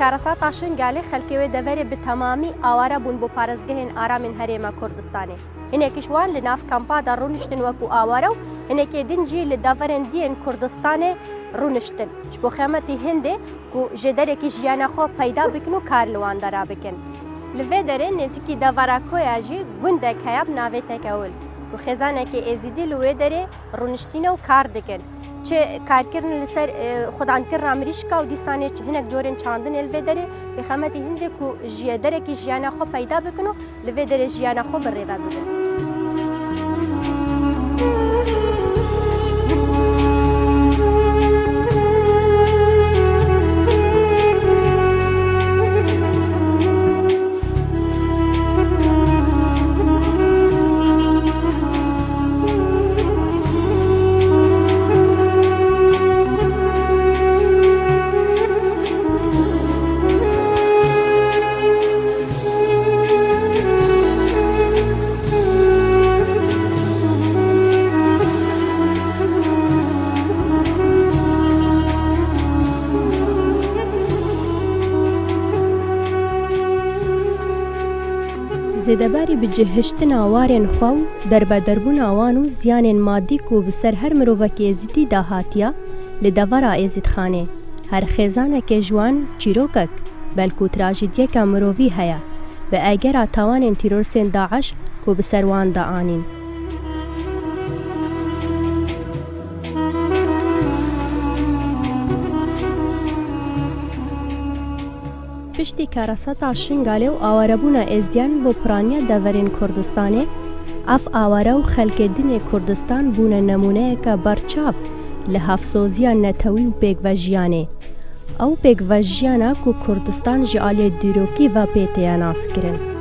کارەسات شنگالێ خەلکێوێ دەڤێرێ بە تەمامی ئاوارە بوون بۆ پارێزگەهێن ئارامên هەرێما کوردستانê. Hinekî ji wan li nav kampa da rûniştin wekû aware û hinekê din jî li deverên diyên Kurdistanê rûniştin. Ji bo xemetî Hindê ku ji derekî jiyana xwe peyda bikin û kar li wan de rabikin. Li vê derê nêzîkî devera Koya jî gundek heye bi navê Tekewil. û xêzanekî êzîdî li wê derê rûniştîne û kar dikin. Çi karkirin li ser xwedankirina mirîşka û dîsanê hinek corên çandin li vê derê bi xemetî Hindê ku ji derekî jiyana xwe peyda bikin û li vê derê jiyana xwe birêve bibin. Zêdebarî bi cihiştina warên xwe û derbedarbûna wan û ziyanên maddî ku bi ser her mirovekî êzîdî da hatiya li devera êzîdxanê. Her xêzanekê ji wan çîrokek, belkû trajediyeka mirovî heye bi egera tawanên tîroristên Daeş ku bi ser wan da anîn. Piştî karasata şingalê û awarebûna êzdiyan bo piraniya deverên Kurdistanê, ev aware û xelkê dinê Kurdistan bûne nemûneyeka berçav li hevsoziya netewî û pêkvejiyanê. Ew pêkvejiyana ku Kurdistan ji aliyê dîrokî ve pê têye naskirin.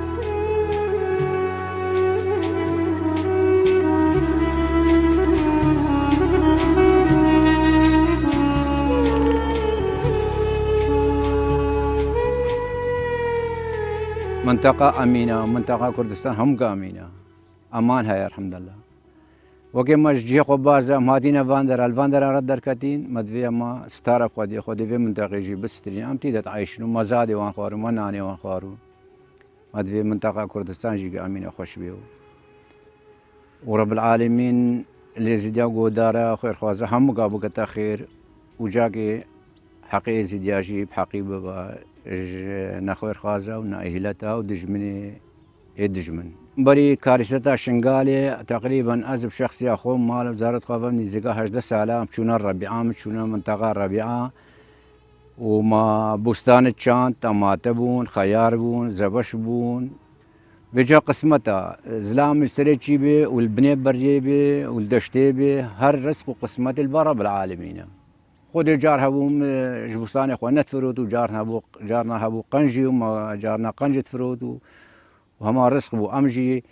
منطقة أمينة ومنطقة كردستان هم أمينة أمان هاي الحمد لله وكي ما جي خبازة مهاتينا الفاندر رد دركتين مدفيا ما ستارة خودي في منطقة جي بسترين أم تيدا تعيشنو ما زادي وان خوارو ما ناني وان خوارو مدفيا منطقة كردستان جي أمينة خوش بيو ورب العالمين اللي زيديا قودارة خير خوازة هم قابو كتا خير وجاكي حقي زيديا جي بحقي بابا نخوير خازة ونأهلتها ودجمني دجمن بري كارثة شنغالي تقريبا أزب شخصي أخوم مال وزارة خافة من زكاة 11 سالة مشونا الربيعة مشونا منطقة الربيعة وما بستان الشان طماطم بون خيار بون زبش بون بجا قسمتها زلام السريتشي بي والبنية برجيبي والدشتيبي هر رزق وقسمة البرا بالعالمين خود جارها بوم جبستاني خوانت فروت وجارنا هبو قنجي وما جارنا قنجة فروت وهما رزق بو أمجي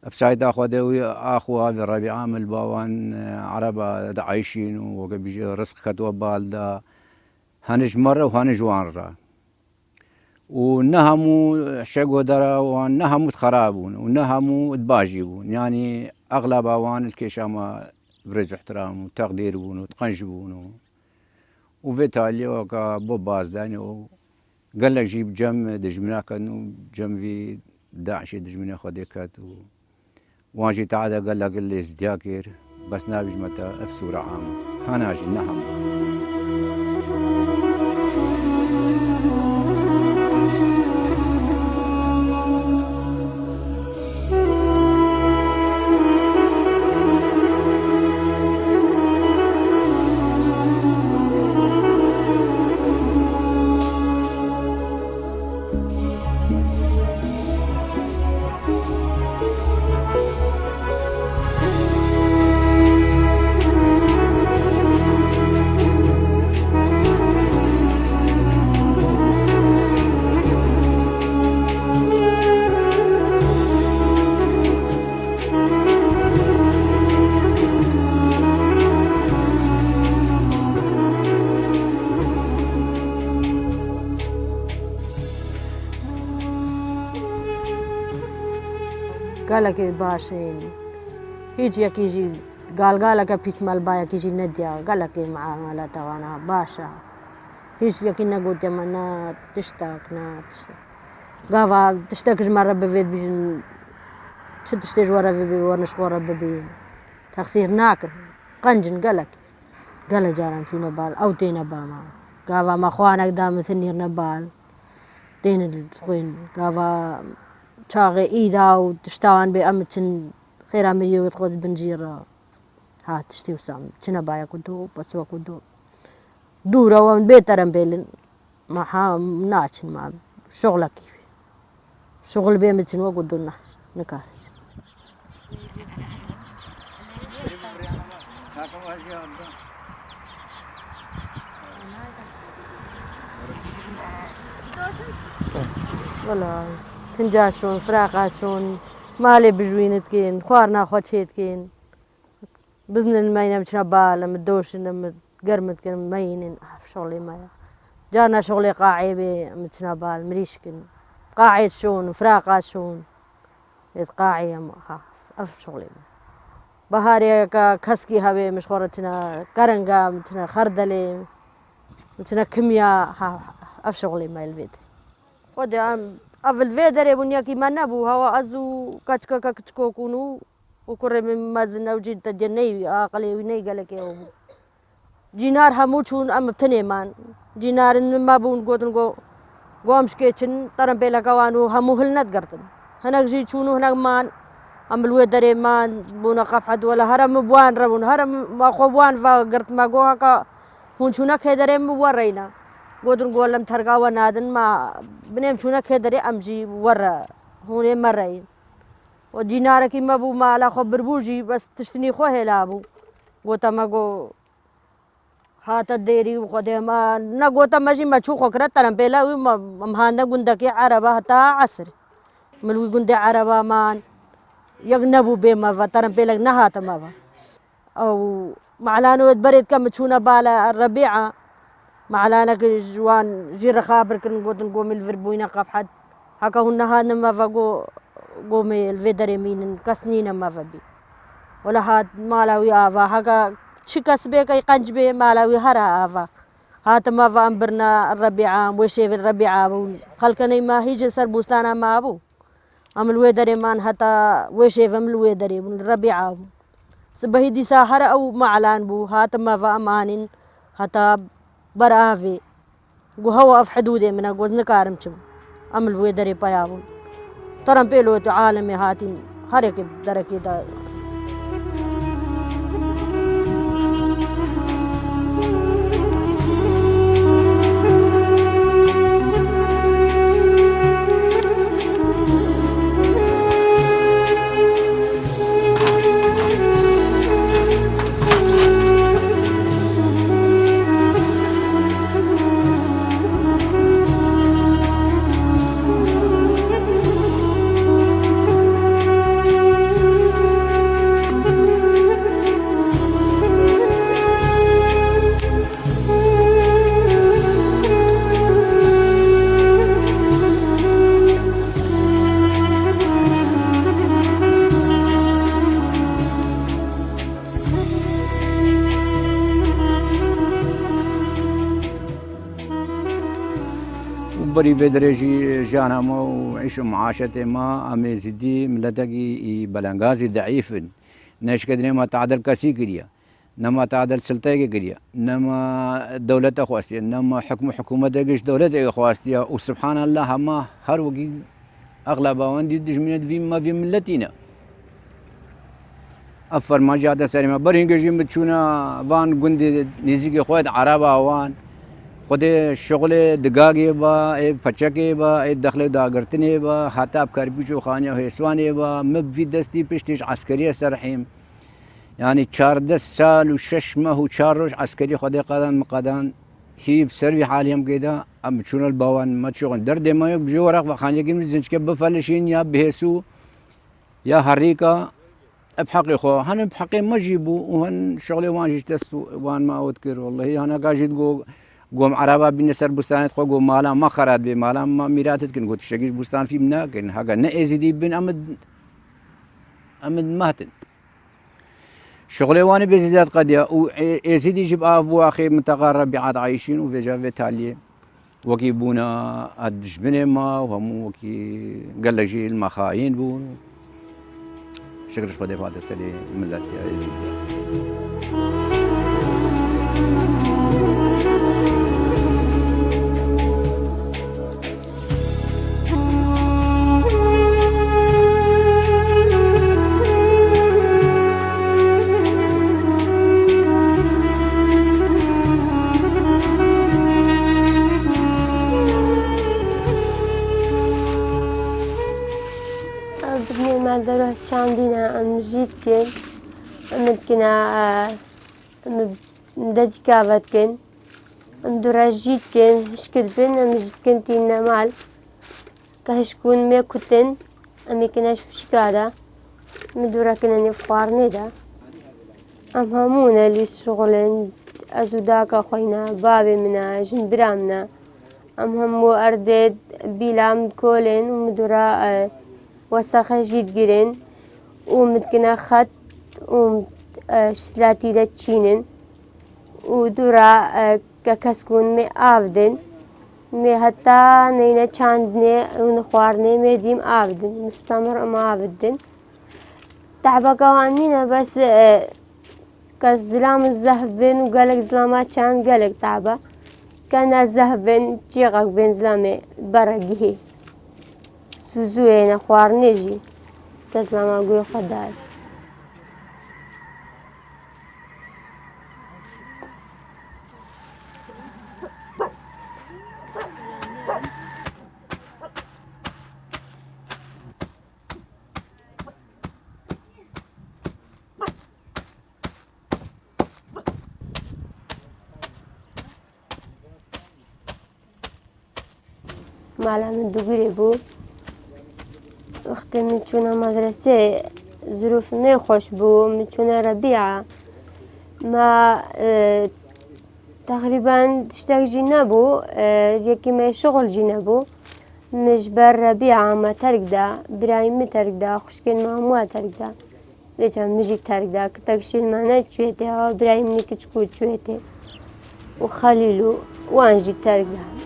بسايدا خودوي أخوها في الربيعة من الباوان عربة عايشين وبيجي رزق كتوب بالدا هنج مرة وهنج وانرا ونهمو شقو درا ونهمو تخرابون ونهمو تباجيبون يعني أغلب أوان الكيشاما برز احترام وتقدير بون وتقنجبون وفي تالي وكا بو بازداني قال لك جيب جم دجمنا كانو جم في داعش دجمنا خديكات واجي تعالى قال لك اللي ازدياكير بس نابج متى بصورة عامة هناجي نهم قالك باشين هيجي يجي قالك بسم الله يجي نديا قالك معاملته وانا باشا هیچ یکی نگوتیم نه تشتاق نه قاوا تشتاقش مرة ببيت بيجن شو تشتاج ورا ببي ورنش ورا ببي تخسير ناكر قنجن قال جارم شو نبال أو تينا باما قاوا ما خوانك دام ثنير نبال تين الخوين قاوا شاغي إيدا وتشتاوان بأمتن خير عمي وتخوض بنجيرة ها تشتي وسام شنا بايا كدو بس وكدو دورة ومن بيترم بيلن ما ها ناتشن ما شغلك كيف شغل بيمتن وكدو نكاح والله تنجاشون فراقاشون مالي بجوينت كين خوارنا خوتشيت كين بزن الماينة مشنا بالا مدوشن متقرمت كين ماينين شغلي مايا جانا شغلي قاعي بي مشنا بال مريشكن قاعي شون فراقاشون قاعي أف شغلي بهاري كسكي هبي مشخورتنا كرنجا متنا خردلي متنا كيمياء أف شغلي ما الفيد ودي أفل فيدري بنيا كي ما نبو هوا أزو كتشكو كونو وكره من مازن وجيد تجني أقلي وني قالك يا أبو جينار هموشون أم بتنيمان جينار ما بون قوتن قوامش كيتشن ترى بيلا كوانو هموهل نتقرتن هناك جي شونو هناك مان أم الويدري مان بونا قفحد ولا هرم بوان ربون هرم ما خوان فقرت ما قوها كا هون شونك هدري مورينا قدرن قولم ترقا ونادن ما بنيم شونك هدري أمجي ورا هون مرين وجينارك ما بو ما لا خبر بوجي بس تشتني خوه لابو قوتا ما قو هات الديري وخده ما نقوتا ماشي ما تشو خكرة ترى بلا وما مهانا قندكي عربة حتى عصر ملوي قندي عربة مان يغنبو بما فترن بلا نهات ما أو معلانو بريد كم تشونا بالا الربيعة معلانا جوان جير خابر كن قوتن قوم الفربوينا قف حد هكا هن هذا ما فقو قوم الفيدر يمين كسنين ما فبي ولا هاد مالاوي آفا هكا شكس بيك يقنج بي مالاوي هرا آفا هات ما فأمبرنا الربيعة وشيف الربيعة خلقني ما هيجي سر بوستانا ما أبو أم الويدر مان حتى وشيف أم الويدر الربيعة سبهي دي ساحر أو معلان بو هات ما فأمانين حتى برافي وهو في حدوده من وزن كارمشم أم الويدري بيابون ترى بيلو عالمي هاتين هريك دركي دا بري بدرجي جانا ما وعيشوا معاشة ما أمي زدي ملتقي بلنغازي ضعيف نش كدني ما تعدل كاسي كريا نما تعدل سلطة كريا نما دولة خواستيا نما حكومة دقش دولة خواستيا وسبحان الله ما هر وقي أغلب وندي دجمنت في ما في ملتنا أفر ما جاده سريما برين جيم بتشونا وان قندي نزيق خوات عربا وان خود شغل دقاقي با اي پچکي با اي دخل داغرتني با حتى بكار بيجو خانه هيسواني با مب في دستي پشتش عسكريه سرحيم يعني 14 سال و6 ماه و4 روز عسكري خود قدان مقدان هي بسروي حاليا كده ام شون البوان ما شغل درد ما بيجو ورق وخانه كيم زنجك بفلشين يا بهسو يا هريكا بحقي خو هن بحقي ما جيبوا وهن شغلي وان جيتستو وان ما اذكر والله انا قاجد قوم عربا بالنسر بستانات خو قوم مالا ما خرات بي مالا ما ميراتت كن قلت شقيش بستان في منا كن هاكا نأزي دي بن أمد مهتن شغلي وانا بزيادات قضية ويزيد يجيب أبو أخي منطقة ربيعات عايشين وفي جافي تالية وكي بونا أدجبني ما وهم وكي قال لك جي المخاين بون شكرا شخدي بعد السنة ملت يا يزيد. بدني ما دروه چاندینا ام جیت کن امد کنا مدتی کاوت کن ام دورا جیت کن هشکل بن ام جیت کن تین مال که هشکون می کتن امی کنا شکارا ام دورا کنا نفخار ندا ام همونه لی شغلن ازو داکا خوینا بابی منا جن برامنا ام همو اردد بیلام کولن ام دورا وسخة جيد جرين ومتكنا خط وشلاتي لتشينن ودورا ككسكون مي آفدن مي حتى نينا چاندني ونخوارني مي ديم آفدن مستمر ما آفدن تعبا قوانينا بس كالزلام الزهب بين وقالك زلامات چان قالك تعبا كان الزهب بين جيغك بين زلامي برقه سوزوينا خوارنيجي كزلما قوي خداي مالا من دوغري بو وقتی میچونه مدرسه ظروف نخوش بو میچونه ربیعه ما تقریبا تشتاق جی نبو یکی ما شغل جی نبو مجبر ربیعه ما ترک دا برایم ترک دا خوشکن ما هموها ترک دا دیجا میجی ترک دا کتاکشیل ما نچویته ها برایم نیکچکو چویته و خلیلو وانجی ترک دا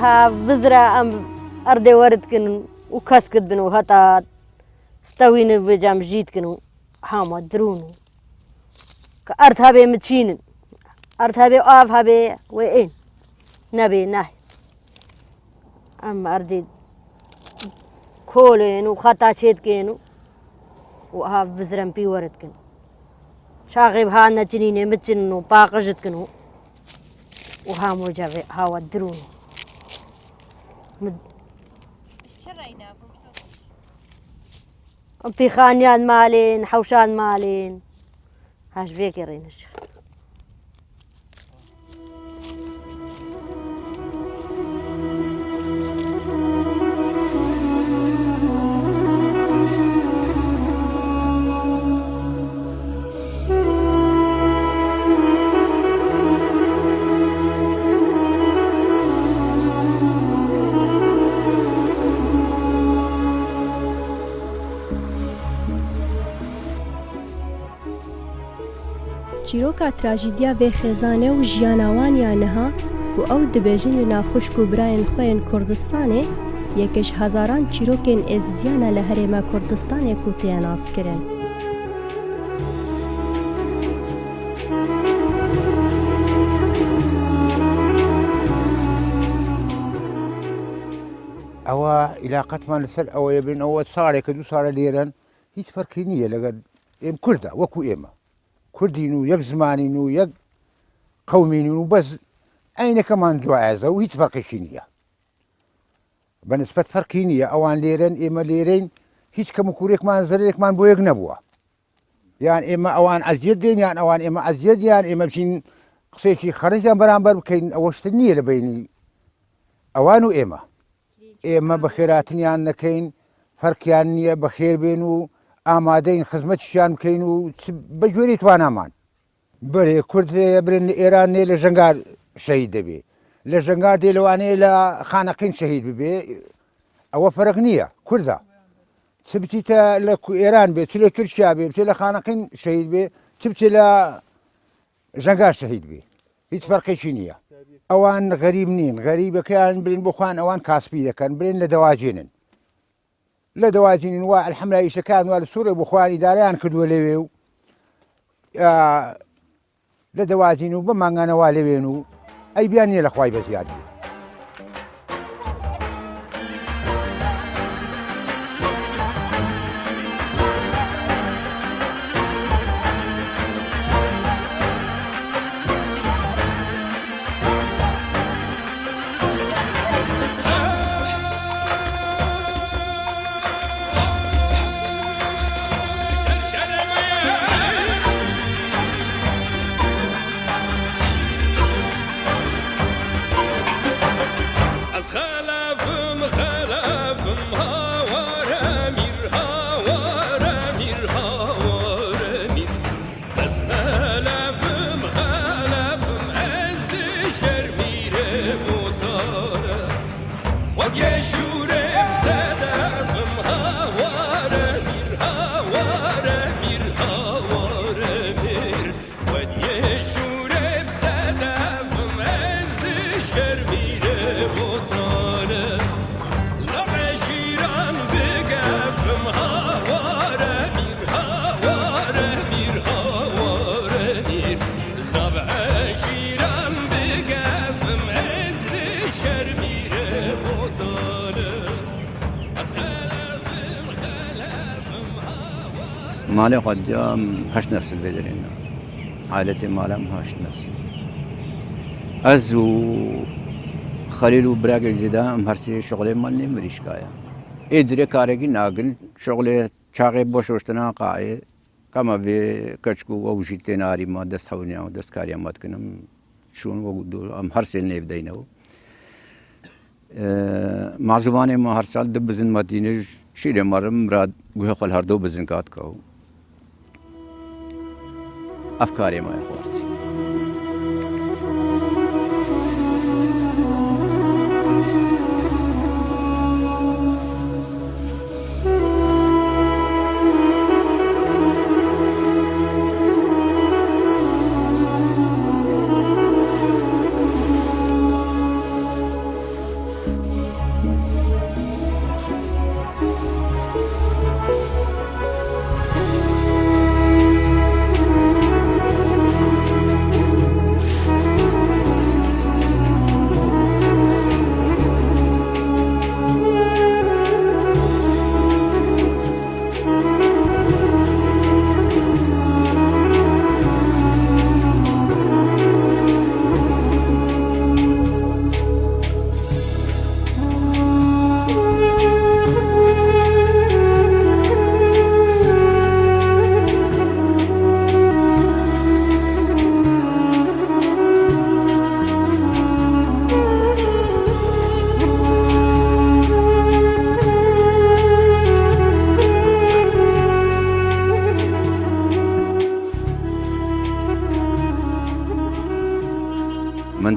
ها بذرة أم أردي ورد كن وكسكت بنو هتا استوين بجام جيت كنو هاما درونو كأرض هبي متشين أرض هبي آف هبي وين نبي ناهي أم أردي كولين وخطا شيت كنو وها بذرة بي ورد كن شاغب ها نجنيني متشنو باقجت كنو وها موجابي هاوا درونو في خانيان مالين حوشان مالين هاش فيك رينش چیرۆکە تراژیدیا vê xêzanê û jiyana wan ya niha ku ew dibêjin li navxuşk û birayên xwe yên Kurdistanê yekê ji hezaran çîrokên êzidiyan e li Herêma Kurdistanê ku têne naskirin. ئەوە عیلاقەتمان لەسەر ئەوەیە بن ئەوە ساڵێکە دوو ساڵە لێرەن هیچ فەرقی نییە لەگەڵ ئێم کوردە وەکو ئێمە کوردین و یەک زمانین و یەک قەومین و بەس عینەکەمان دوایەزە و هیچ فەرقیشی نییە بەنسبەت فەرقی نییە ئەوان لێرەن ئێمە لێرەین هیچ کەم و کوورێکمان زەرێکمان بۆ یەک نەبووە یان ئێمە ئەوان ئەزیەت دێن یان ئەوان ئێمە ئەزیەت یان ئێمە بچین قسێکی خەرجیان بەرامبەر بکەین ئەوەشتە نییە لە بینی ئەوان و ئێمە بە خێراتنیان نەکەین فەرقیان نییە بەخێر بێن و ئامادەین خزمەتیشیان بکەین و بە گوێری توانامان بەرێ کورد برن لە ئێران نێ لە ژەنگار شەهید دەبێ لە ژەنگار دێ لەوانەیە لە خانەقین شەهید ببێ ئەوە فەرق نییە کوردە چ بچیتە لە ئێران بێ چ لە تورکیا بێ بچێت لە خانەقین شەهید بێ چ بچێت لە ژەنگار شەهید بێ هیچ فەرقێکی نییە ئەوان غەریب نین غەریبەکەیان برین بۆ خوان ئەوان کاسبی دەکەن برین لە دەواجێنن لە دەواجێنن وا ئەلحەمدولیلا ئیشەکان وا لە سوورە بۆ خوان ئیدارەیان کردووە لەوێ و لە دەواجین و بمانگانەوا لەوێن و ئەی بیان نییە لە خوای بەزیادی مالي قدام 8 نفس البدرين عائلتي مالهم 8 نفس از و خليل و براق زيدان هرسي شغلي مالني مريشكايا ادري كاريكي ناقل شغلي چاقي بوشوشتنا قاعي كما في كچكو و جيتي ناري ما دست حونيا و دست كاريا ما تكنم شون و ام هرسي نيف دينو معزوباني ما هر سال دبزن مدينه شيري مرم مراد گوه خل هر دو بزن كات كو أفكاري ما يخورتي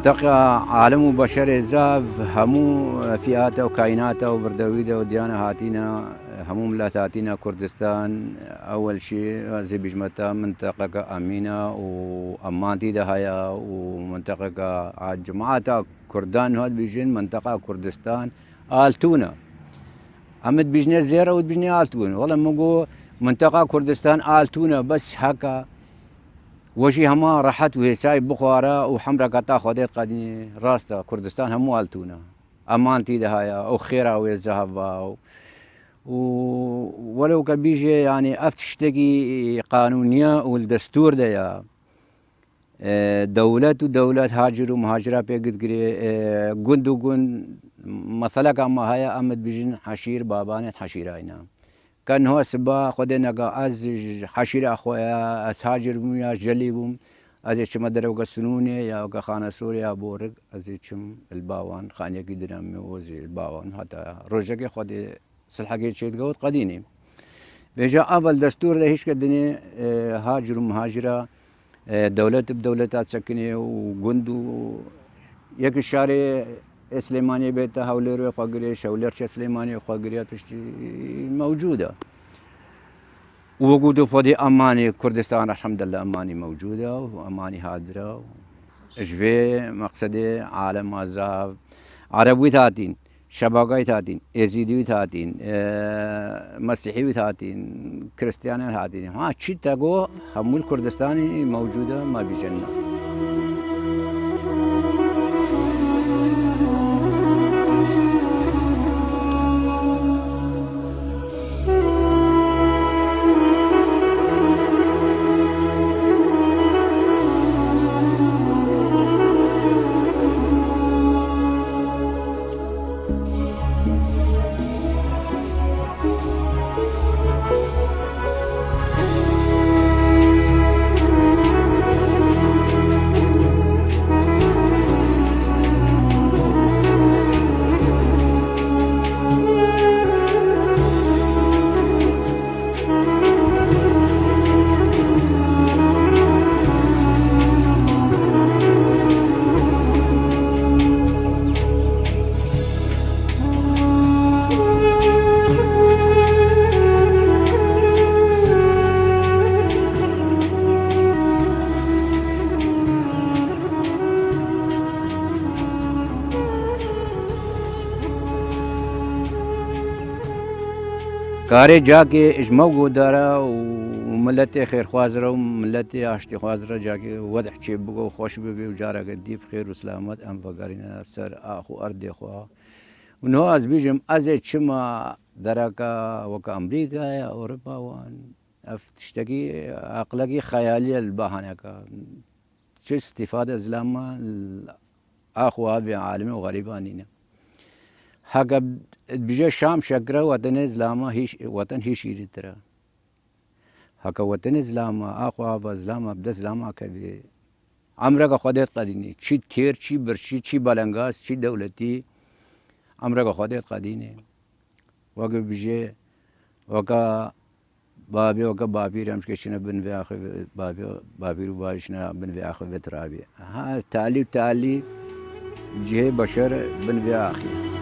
منطقة عالم وبشر زاف همو فئاته وكائناته وبردويده وديانة هاتينا هموم ملاتاتنا كردستان أول شيء زي بجمتا منطقة أمينة وأمانتي دهايا ومنطقة جماعة كردان هاد بيجين منطقة كردستان آلتونا أمد بيجني زيرة ود بيجني آلتونا والله مقو منطقة كردستان آلتونا بس هكا وجي هما راحت وهي ساي بخارى وحمرا قطع خديت قدني راستا كردستان هم آلتونا أمانتي دهايا وخيرا ويزهبا ولو كان بيجي يعني افتشتكي قانونية والدستور ده دولات هاجر ومهاجرة بيقد قري قند وقند مثلا كما هيا أمد بيجن حشير بابانة حشيرينا كان هو سبا خدنا قا از حشير أخويا از هاجر بوم يا جلي بوم از چم درو قسنوني يا خانة سوريا بورق از چم الباوان خانية قدنا موزي الباوان حتى رجع خد سلحقي شيء قوت قديني بيجا أول دستور ده هيش كدني هاجر ومهاجرة دولة بدولتات سكنية وجندو يك الشارع سليمانية بيتها هولير وقاقرية شوليرش سليمانية وقاقرية تشتي موجودة ووجوده فدي أماني كردستان الحمد لله أماني موجودة وأماني هادرة إجفي مقصدي عالم الذهب عربي تاتين شباقي تاتين يزيدي تاتين مسيحي تاتين كريستياني تاتين ها شيء تقو هم الكردستاني موجودة ما بيجنا كاري جاكي اجمو دارا وملتي خير خوازره وملتي اشتي خوازره جاكي وضح شي بقو خوش بقو وجارة قدي بخير وسلامات ام فقارينا سر اخو اردي خوا ونو از بيجم ازي شما دراكا وكا امريكا يا اوروبا وان تشتكي اقلقي خيالية الباهنكا شو استفادة زلاما اخو ابي عالمي وغريبانينا هكا بيجي الشام شكرا وطن زلاما هيش وطن هيش يريترا هكا وطن زلاما اخو ابا زلاما بدا زلاما كبي عمرك خدت قديني شي تير شي برشي شي بالانغاس شي دولتي عمرك خدت قديني وكا بيجي وكا بابي رمش كشنا بن في اخر بابي رباشنا بن في اخر فترابي ها تالي جهه بشر بن في اخر